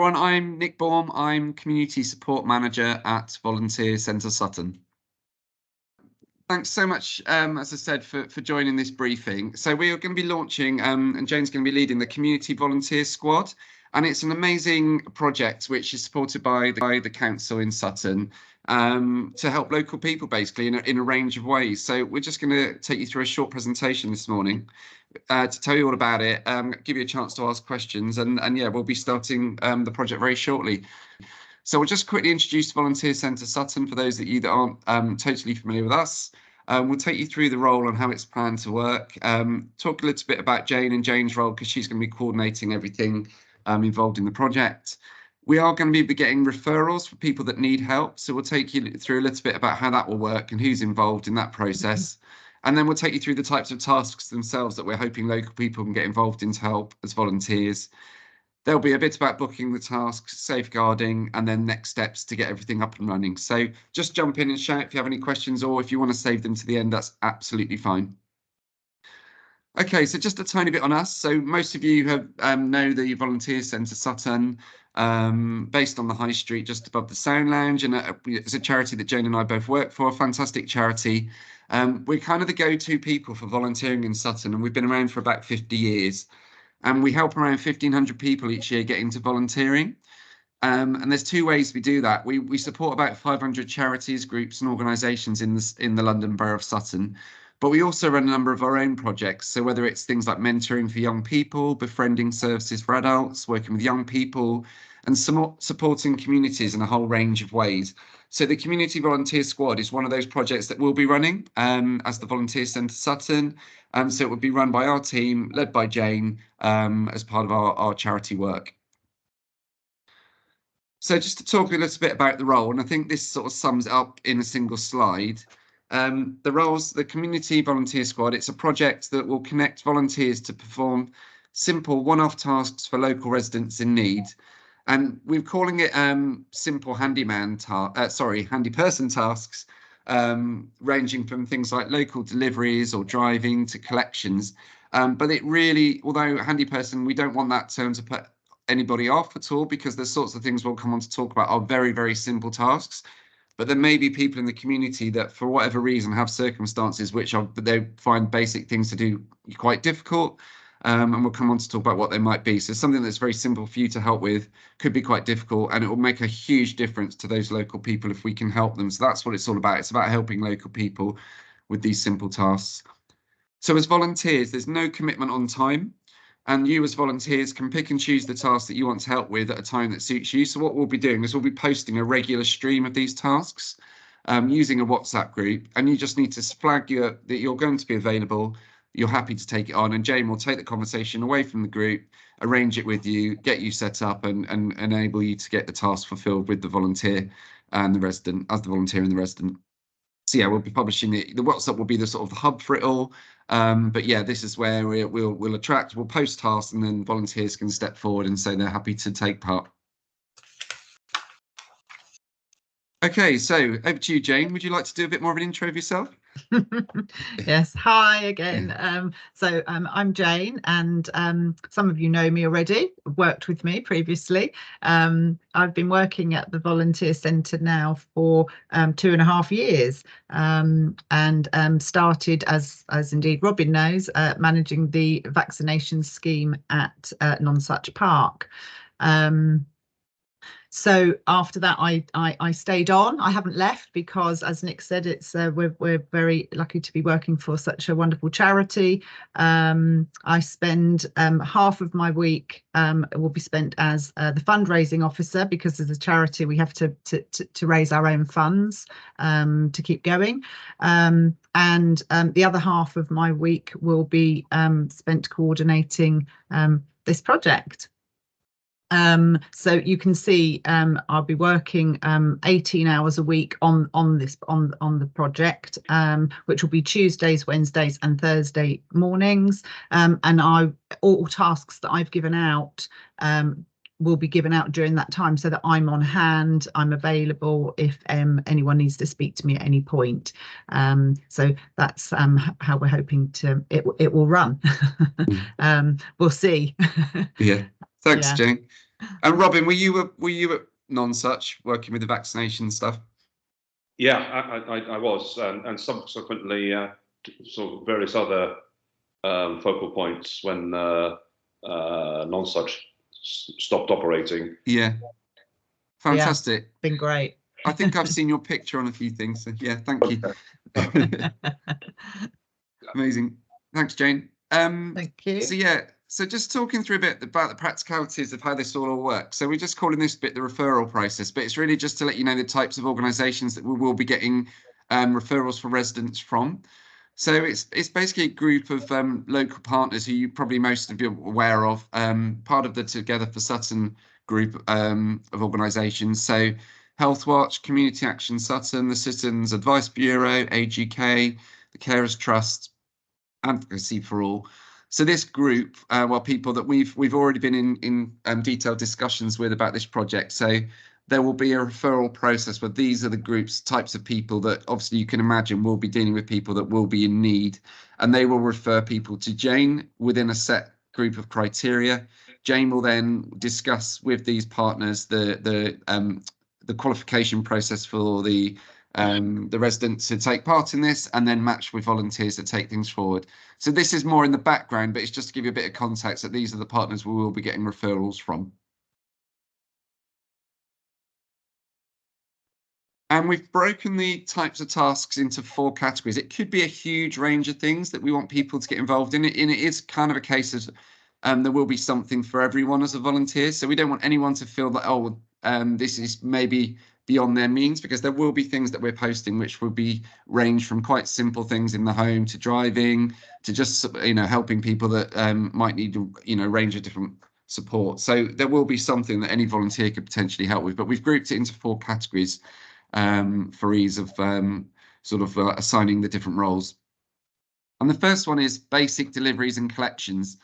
Everyone, I'm Nick Baum. I'm Community Support Manager at Volunteer Centre Sutton. Thanks so much, as I said, for joining this briefing. So we are going to be launching, and Jane's going to be leading the Community Volunteer Squad. And it's an amazing project which is supported by the council in Sutton to help local people basically in a range of ways. So we're just going to take you through a short presentation this morning to tell you all about it, give you a chance to ask questions, and yeah, we'll be starting the project very shortly. So we'll just quickly introduce Volunteer Centre Sutton for those of you that aren't totally familiar with us. We'll take you through the role and how it's planned to work, talk a little bit about Jane and Jane's role because she's going to be coordinating everything involved in the project. We are going to be getting referrals for people that need help, so we'll take you through a little bit about how that will work and who's involved in that process. And then we'll take you through the types of tasks themselves that we're hoping local people can get involved in to help as volunteers. There'll be a bit about booking the tasks, safeguarding, and then next steps to get everything up and running. So just jump in and shout if you have any questions, or if you want to save them to the end, that's absolutely fine. Okay, so just a tiny bit on us. So most of you have know the Volunteer Centre Sutton, based on the High Street, just above the Sound Lounge, and it's a charity that Jane and I both work for, a fantastic charity. We're kind of the go-to people for volunteering in Sutton, and we've been around for about 50 years. And we help around 1,500 people each year get into volunteering. And there's two ways we do that. We support about 500 charities, groups and organisations in the London Borough of Sutton. But we also run a number of our own projects. So whether it's things like mentoring for young people, befriending services for adults, working with young people, and supporting communities in a whole range of ways. So the Community Volunteer Squad is one of those projects that we'll be running as the Volunteer Centre Sutton. So it would be run by our team, led by Jane, as part of our charity work. So just to talk a little bit about the role, and I think this sort of sums it up in a single slide. The Community Volunteer Squad, it's a project that will connect volunteers to perform simple one-off tasks for local residents in need. And we're calling it simple handy person tasks, ranging from things like local deliveries or driving to collections. But it really, although handy person, we don't want that term to put anybody off at all, because the sorts of things we'll come on to talk about are very, very simple tasks. But there may be people in the community that, for whatever reason, have circumstances which they find basic things to do quite difficult. And we'll come on to talk about what they might be. So something that's very simple for you to help with could be quite difficult, and it will make a huge difference to those local people if we can help them. So that's what it's all about. It's about helping local people with these simple tasks. So as volunteers, there's no commitment on time, and you as volunteers can pick and choose the tasks that you want to help with at a time that suits you. So what we'll be doing is we'll be posting a regular stream of these tasks using a WhatsApp group, and you just need to flag that you're going to be available. You're happy to take it on, and Jane will take the conversation away from the group, arrange it with you, get you set up, and enable you to get the task fulfilled with the volunteer and the resident, as the volunteer and the resident. So yeah, we'll be publishing it. The WhatsApp will be the sort of hub for it all. But yeah, this is where we'll post tasks, and then volunteers can step forward and say they're happy to take part. Okay, so over to you, Jane. Would you like to do a bit more of an intro of yourself? Yes, hi again. I'm Jane, and some of you know me already, worked with me previously. I've been working at the Volunteer Centre now for 2.5 years, and started, as indeed Robin knows, managing the vaccination scheme at Nonsuch Park. So after that, I stayed on. I haven't left because, as Nick said, it's we're very lucky to be working for such a wonderful charity. I spend half of my week will be spent as the fundraising officer, because as a charity we have to raise our own funds to keep going. And the other half of my week will be spent coordinating this project. So you can see I'll be working 18 hours a week on the project, which will be Tuesdays, Wednesdays and Thursday mornings, and all tasks that I've given out will be given out during that time, so that I'm on hand, I'm available if anyone needs to speak to me at any point. So that's how we're hoping it will run. We'll see. Yeah, thanks, Jane. And Robin, were you at Nonsuch working with the vaccination stuff? Yeah, I was, and subsequently sort of various other focal points when Nonsuch stopped operating. Yeah, fantastic. Yeah, been great. I think I've seen your picture on a few things. So yeah, thank you. Amazing. Thanks, Jane. Thank you. So yeah, so just talking through a bit about the practicalities of how this all works. So we're just calling this bit the referral process, but it's really just to let you know the types of organisations that we will be getting referrals for residents from. So it's basically a group of local partners who you probably most of you are aware of, part of the Together for Sutton group of organisations. So Healthwatch, Community Action Sutton, the Citizens Advice Bureau, Age UK, the Carers Trust, Advocacy for All. So this group, well, people that we've already been in detailed discussions with about this project. So there will be a referral process where these are the groups, types of people that obviously you can imagine will be dealing with people that will be in need, and they will refer people to Jane within a set group of criteria. Jane will then discuss with these partners the qualification process for the residents to take part in this, and then match with volunteers to take things forward. So this is more in the background, but it's just to give you a bit of context that these are the partners we will be getting referrals from. And we've broken the types of tasks into 4 categories. It could be a huge range of things that we want people to get involved in. And it is kind of a case of there will be something for everyone as a volunteer. So we don't want anyone to feel that, oh, this is maybe beyond their means, because there will be things that we're posting which will be range from quite simple things in the home to driving to just, you know, helping people that might need, you know, range of different support. So there will be something that any volunteer could potentially help with, but we've grouped it into 4 categories for ease of assigning the different roles. And the first one is basic deliveries and collections.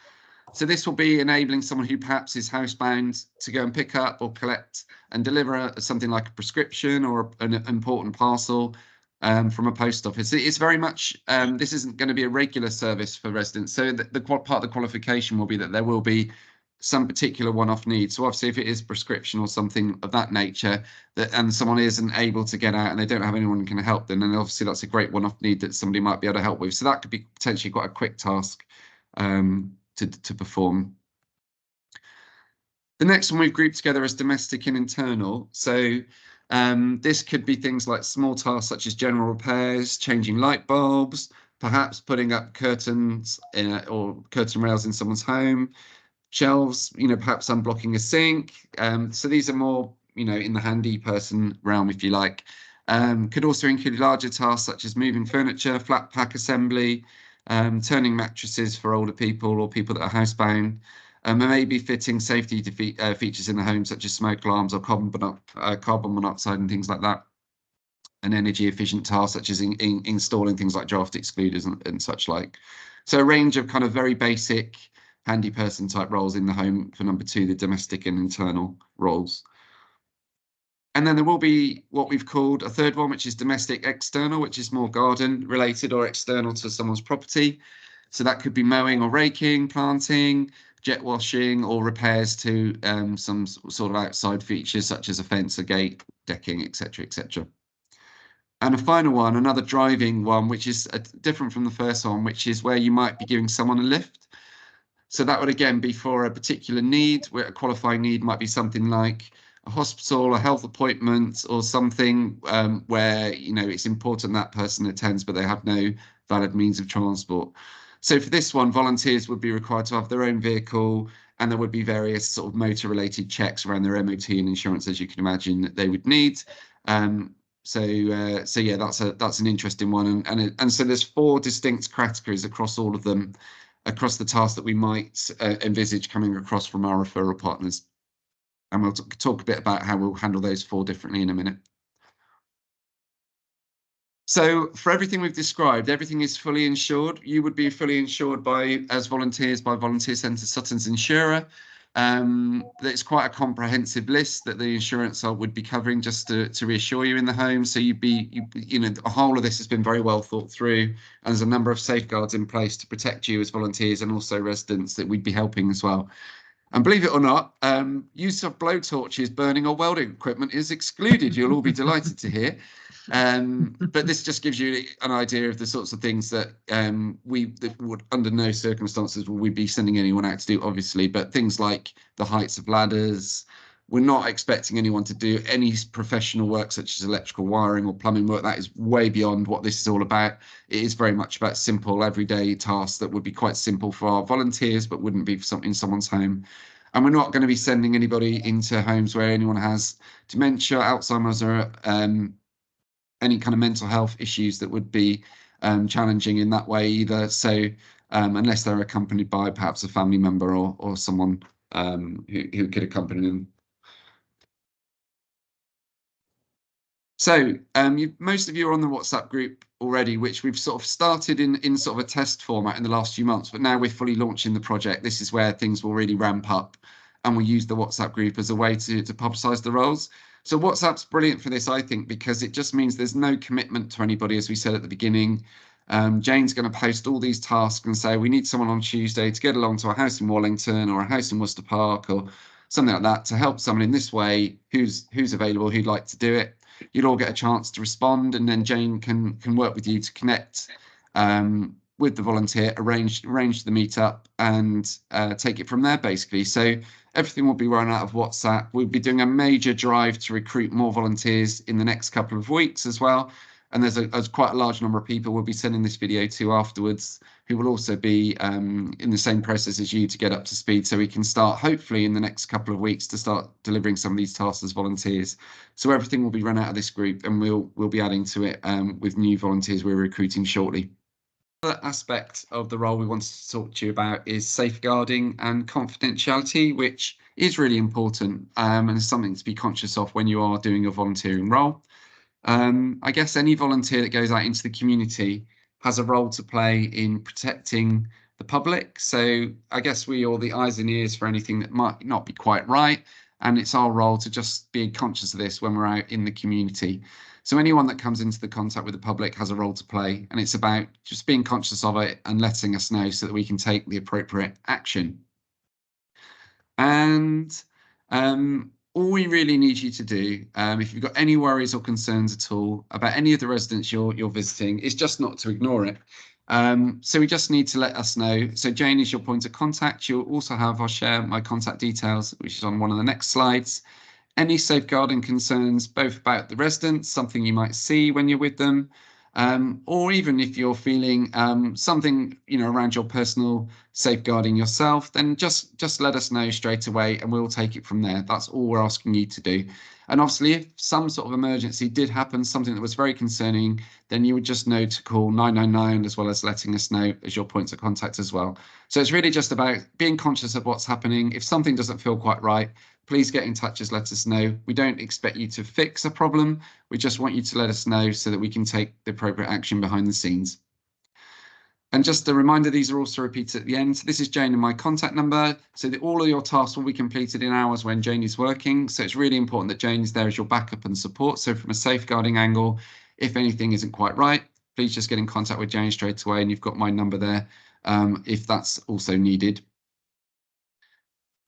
So this will be enabling someone who perhaps is housebound to go and pick up or collect and deliver something like a prescription or an important parcel from a post office. It's very much, this isn't going to be a regular service for residents. So the part of the qualification will be that there will be some particular one-off need. So obviously if it is prescription or something of that nature and someone isn't able to get out and they don't have anyone who can help them, then obviously that's a great one-off need that somebody might be able to help with. So that could be potentially quite a quick task to perform. The next one we've grouped together as domestic and internal. So this could be things like small tasks such as general repairs, changing light bulbs, perhaps putting up curtains or curtain rails in someone's home, shelves, you know, perhaps unblocking a sink. So these are more, you know, in the handy person realm, if you like. Could also include larger tasks such as moving furniture, flat pack assembly, turning mattresses for older people or people that are housebound, and maybe fitting safety features in the home such as smoke alarms or carbon monoxide and things like that. And energy efficient tasks such as installing things like draft excluders and such like. So a range of kind of very basic handy person type roles in the home for number 2, the domestic and internal roles. And then there will be what we've called a third one, which is domestic external, which is more garden related or external to someone's property. So that could be mowing or raking, planting, jet washing, or repairs to some sort of outside features such as a fence, a gate, decking, etc., etc. And a final one, another driving one, which is different from the first one, which is where you might be giving someone a lift. So that would again be for a particular need, where a qualifying need might be something like a hospital, a health appointment, or something where, you know, it's important that person attends, but they have no valid means of transport. So for this one, volunteers would be required to have their own vehicle, and there would be various sort of motor related checks around their MOT and insurance, as you can imagine, that they would need. So yeah, that's an interesting one, and so there's 4 distinct categories across all of them, across the tasks that we might envisage coming across from our referral partners. And we'll talk a bit about how we'll handle those 4 differently in a minute. So for everything we've described, everything is fully insured. You would be fully insured as volunteers by Volunteer Centre Sutton's insurer. It's quite a comprehensive list that the insurance would be covering, just to reassure you in the home. So you know, the whole of this has been very well thought through, and there's a number of safeguards in place to protect you as volunteers and also residents that we'd be helping as well. And believe it or not, use of blowtorches, burning or welding equipment is excluded. You'll all be delighted to hear. But this just gives you an idea of the sorts of things that that would, under no circumstances, will we be sending anyone out to do, obviously. But things like the heights of ladders. We're not expecting anyone to do any professional work such as electrical wiring or plumbing work. That is way beyond what this is all about. It is very much about simple everyday tasks that would be quite simple for our volunteers, but wouldn't be for in someone's home. And we're not going to be sending anybody into homes where anyone has dementia, Alzheimer's, or any kind of mental health issues that would be challenging in that way either. So unless they're accompanied by perhaps a family member or someone who could accompany them. So most of you are on the WhatsApp group already, which we've sort of started in sort of a test format in the last few months, but now we're fully launching the project. This is where things will really ramp up, and we'll use the WhatsApp group as a way to publicise the roles. So WhatsApp's brilliant for this, I think, because it just means there's no commitment to anybody, as we said at the beginning. Jane's going to post all these tasks and say, we need someone on Tuesday to get along to a house in Wallington or a house in Worcester Park or something like that to help someone in this way who's available, who'd like to do it. You'll all get a chance to respond, and then Jane can work with you to connect with the volunteer, arrange the meetup, and take it from there, basically. So everything will be run out of WhatsApp. We'll be doing a major drive to recruit more volunteers in the next couple of weeks as well. And there's quite a large number of people we'll be sending this video to afterwards who will also be in the same process as you to get up to speed, so we can start hopefully in the next couple of weeks to start delivering some of these tasks as volunteers. So everything will be run out of this group, and we'll be adding to it with new volunteers we're recruiting shortly. Another aspect of the role we wanted to talk to you about is safeguarding and confidentiality, which is really important and is something to be conscious of when you are doing your volunteering role. I guess any volunteer that goes out into the community has a role to play in protecting the public. So I guess we are the eyes and ears for anything that might not be quite right. And it's our role to just be conscious of this when we're out in the community. So anyone that comes into the contact with the public has a role to play. And it's about just being conscious of it and letting us know so that we can take the appropriate action. And all we really need you to do, if you've got any worries or concerns at all about any of the residents you're visiting, is just not to ignore it. So we just need to let us know. So Jane is your point of contact. You'll also have, I'll share my contact details, which is on one of the next slides. Any safeguarding concerns, both about the residents, something you might see when you're with them, or even if you're feeling something, around your personal safeguarding yourself, then just let us know straight away and we'll take it from there. That's all we're asking you to do. And obviously, if some sort of emergency did happen, something that was very concerning, then you would just know to call 999, as well as letting us know as your points of contact as well. So it's really just about being conscious of what's happening. If something doesn't feel quite right, please get in touch and let us know. We don't expect you to fix a problem. We just want you to let us know so that we can take the appropriate action behind the scenes. And just a reminder, these are also repeated at the end. So this is Jane and my contact number, so that all of your tasks will be completed in hours when Jane is working. So it's really important that Jane is there as your backup and support. So from a safeguarding angle, if anything isn't quite right, please just get in contact with Jane straight away, and you've got my number there if that's also needed.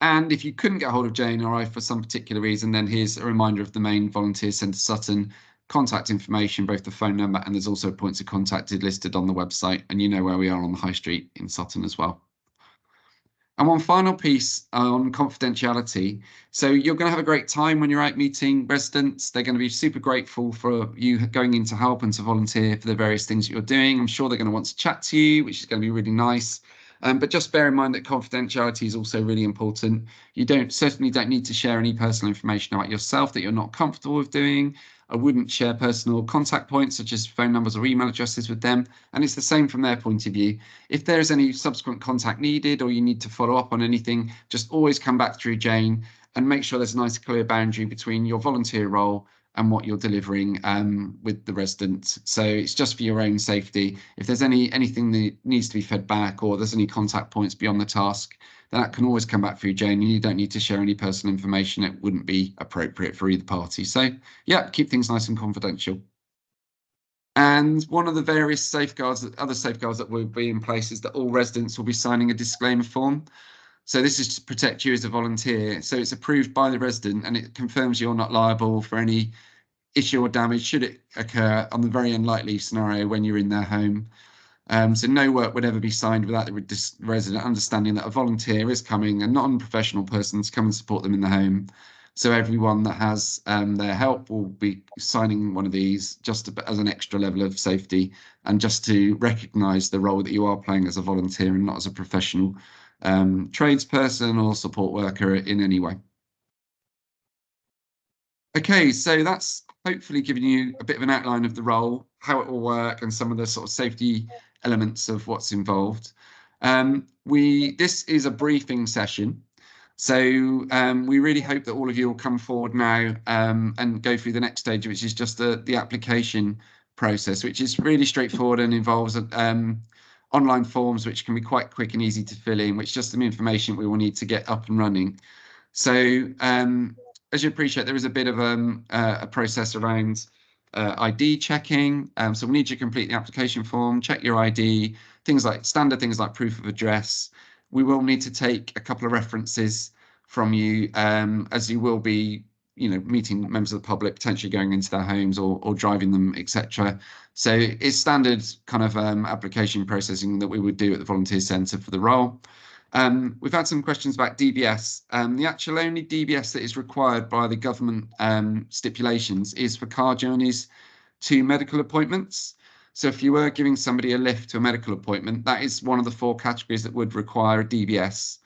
And if you couldn't get hold of Jane or I for some particular reason, then here's a reminder of the main Volunteer Centre Sutton contact information, both the phone number, and there's also points of contact listed on the website, and you know where we are on the High Street in Sutton as well. And one final piece on confidentiality. So you're going to have a great time when you're out meeting residents. They're going to be super grateful for you going in to help and to volunteer for the various things that you're doing. I'm sure they're going to want to chat to you, which is going to be really nice. But just bear in mind that confidentiality is also really important. You certainly don't need to share any personal information about yourself that you're not comfortable with doing. I wouldn't share personal contact points such as phone numbers or email addresses with them. And it's the same from their point of view. If there is any subsequent contact needed or you need to follow up on anything, just always come back through Jane and make sure there's a nice clear boundary between your volunteer role and what you're delivering with the residents. So it's just for your own safety. If there's anything that needs to be fed back or there's any contact points beyond the task, then that can always come back through Jane, and you don't need to share any personal information. It wouldn't be appropriate for either party. So yeah, keep things nice and confidential. And one of the various other safeguards that will be in place is that all residents will be signing a disclaimer form. So this is to protect you as a volunteer. So it's approved by the resident and it confirms you're not liable for any issue or damage should it occur on the very unlikely scenario when you're in their home. So no work would ever be signed without the resident understanding that a volunteer is coming, a non-professional person, to come and support them in the home. So everyone that has their help will be signing one of these just as an extra level of safety and just to recognise the role that you are playing as a volunteer and not as a professional tradesperson or support worker in any way. Okay, so that's hopefully giving you a bit of an outline of the role, how it will work, and some of the sort of safety elements of what's involved. This is a briefing session, so we really hope that all of you will come forward now and go through the next stage, which is just the application process, which is really straightforward and involves online forms, which can be quite quick and easy to fill in, which is just some information we will need to get up and running. So as you appreciate, there is a bit of a process around ID checking. So we need you to complete the application form, check your ID, standard things like proof of address. We will need to take a couple of references from you as you will be, meeting members of the public, potentially going into their homes or driving them, etc. So it's standard kind of application processing that we would do at the Volunteer Centre for the role. We've had some questions about DBS. The actual only DBS that is required by the government stipulations is for car journeys to medical appointments. So if you were giving somebody a lift to a medical appointment, that is one of the 4 categories that would require a DBS.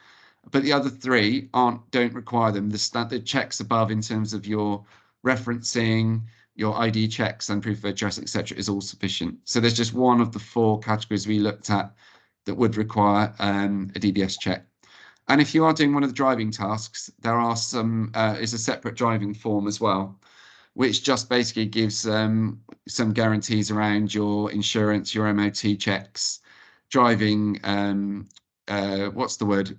But the other 3 don't require them. The standard checks above in terms of your referencing, your ID checks and proof of address, etc., is all sufficient. So there's just one of the 4 categories we looked at that would require a DBS check. And if you are doing one of the driving tasks, there are is a separate driving form as well, which just basically gives some guarantees around your insurance, your MOT checks, driving, what's the word?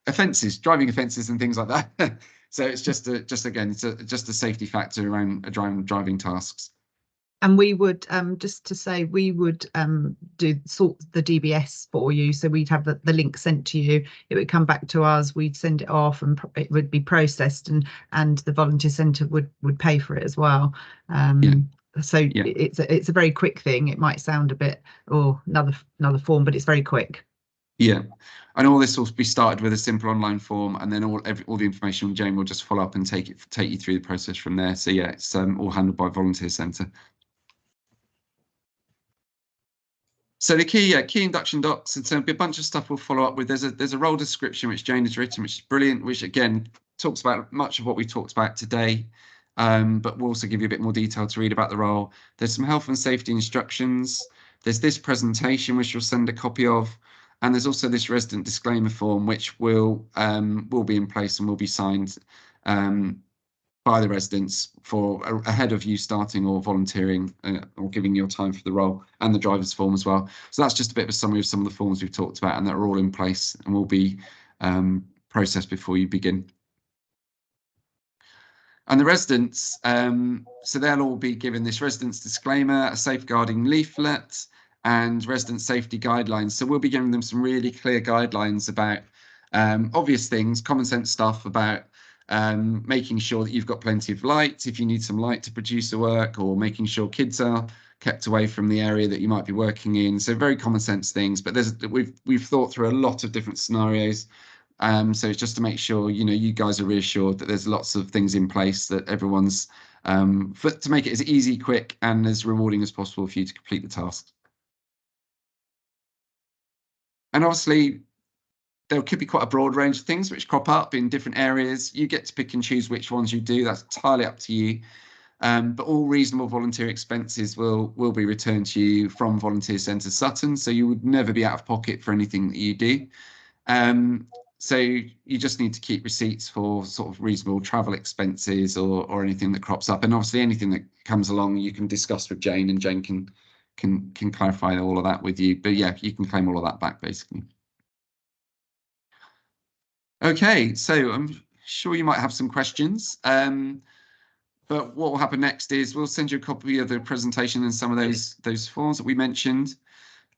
Offences, driving offences and things like that. So it's just a safety factor around driving tasks. And we would just to say we would sort the DBS for you, so we'd have the link sent to you. It would come back to us, we'd send it off, and it would be processed, and the Volunteer Centre would pay for it as well. So yeah. It's a very quick thing. It might sound a bit another form, but it's very quick. Yeah, and all this will be started with a simple online form, and then all the information Jane will just follow up and take you through the process from there. So yeah, it's all handled by Volunteer Centre. So the key induction docs, and so a bunch of stuff we'll follow up with. There's a role description which Jane has written, which is brilliant, which again talks about much of what we talked about today, but we'll also give you a bit more detail to read about the role. There's some health and safety instructions. There's this presentation which you'll send a copy of, and there's also this resident disclaimer form which will be in place and will be signed by the residents for ahead of you starting or volunteering or giving your time for the role, and the driver's form as well. So that's just a bit of a summary of some of the forms we've talked about and that are all in place and will be processed before you begin. And the residents, so they'll all be given this resident's disclaimer, a safeguarding leaflet and resident safety guidelines. So we'll be giving them some really clear guidelines about obvious things, common sense stuff about making sure that you've got plenty of light if you need some light to produce the work, or making sure kids are kept away from the area that you might be working in. So very common sense things, but we've thought through a lot of different scenarios. So it's just to make sure you guys are reassured that there's lots of things in place that everyone's to make it as easy, quick, and as rewarding as possible for you to complete the task. And obviously, there could be quite a broad range of things which crop up in different areas. You get to pick and choose which ones you do. That's entirely up to you. But all reasonable volunteer expenses will be returned to you from Volunteer Centre Sutton. So you would never be out of pocket for anything that you do. So you just need to keep receipts for sort of reasonable travel expenses or anything that crops up. And obviously anything that comes along, you can discuss with Jane, and Jane can clarify all of that with you. But yeah, you can claim all of that back basically. Okay, so I'm sure you might have some questions, but what will happen next is we'll send you a copy of the presentation and some of those forms that we mentioned.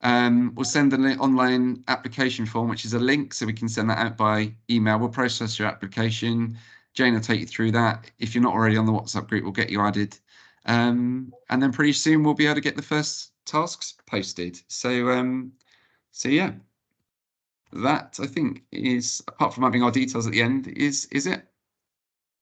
We'll send an online application form, which is a link, so we can send that out by email. We'll process your application. Jane will take you through that. If you're not already on the WhatsApp group, we'll get you added. And then pretty soon we'll be able to get the first tasks posted. So, so yeah, that I think is, apart from having our details at the end, is it.